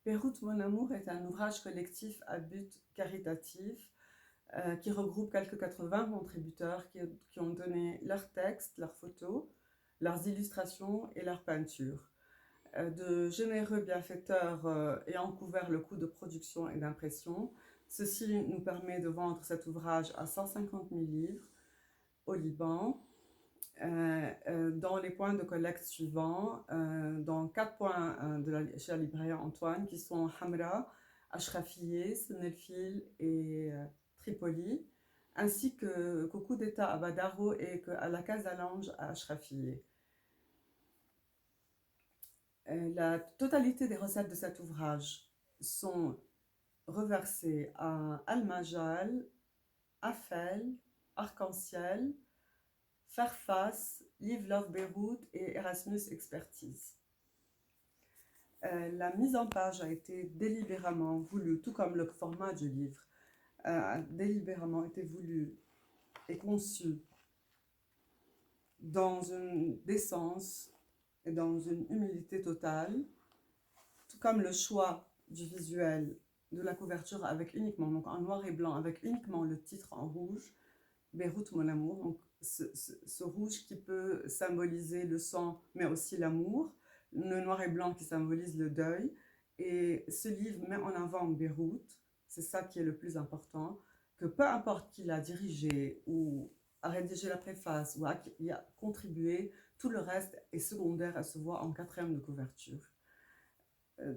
Beyrouth, mon amour est un ouvrage collectif à but caritatif qui regroupe quelques 80 contributeurs qui ont donné leurs textes, leurs photos, leurs illustrations et leurs peintures. De généreux bienfaiteurs ayant couvert le coût de production et d'impression, ceci nous permet de vendre cet ouvrage à 150 000 livres au Liban, dans les points de collecte suivants, dans 4 points chez la librairie Antoine, qui sont Hamra, Ashrafiyeh, Senelfil et Tripoli, ainsi qu'au coup d'État à Badaro et à la Casalange à Ashrafiyeh. La totalité des recettes de cet ouvrage sont reversées à Al-Majal, Afel, Arc-en-Ciel, Fairface, Live Love Beyrouth et Erasmus Expertise. La mise en page a été délibérément voulue, tout comme le format du livre, a délibérément été voulu et conçu dans une décence et dans une humilité totale, tout comme le choix du visuel de la couverture avec uniquement, donc en noir et blanc, avec uniquement le titre en rouge, Beyrouth, mon amour, donc ce rouge qui peut symboliser le sang, mais aussi l'amour, le noir et blanc qui symbolise le deuil, et ce livre met en avant Beyrouth, c'est ça qui est le plus important, que peu importe qui l'a dirigé, ou a rédigé la préface, ou y a contribué, tout le reste est secondaire, elle se voit en 4e de couverture.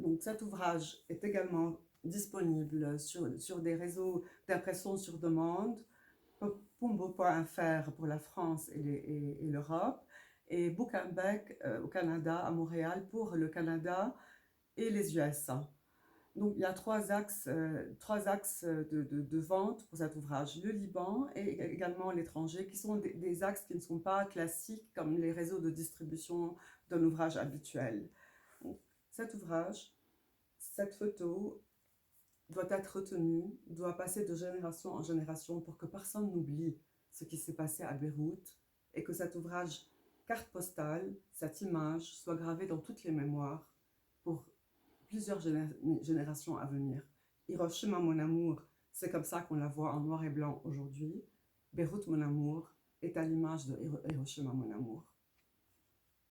Donc cet ouvrage est également disponible sur des réseaux d'impression sur demande, Pumbo.fr pour la France et l'Europe, et Book and Back au Canada, à Montréal, pour le Canada et les USA. Donc il y a trois axes de vente pour cet ouvrage, le Liban et également l'étranger, qui sont des axes qui ne sont pas classiques comme les réseaux de distribution d'un ouvrage habituel. Donc, cet ouvrage, cette photo doit être retenue, doit passer de génération en génération pour que personne n'oublie ce qui s'est passé à Beyrouth et que cet ouvrage carte postale, cette image, soit gravée dans toutes les mémoires pour plusieurs générations à venir. Hiroshima, mon amour, c'est comme ça qu'on la voit en noir et blanc aujourd'hui. Beyrouth, mon amour, est à l'image de Hiroshima, mon amour.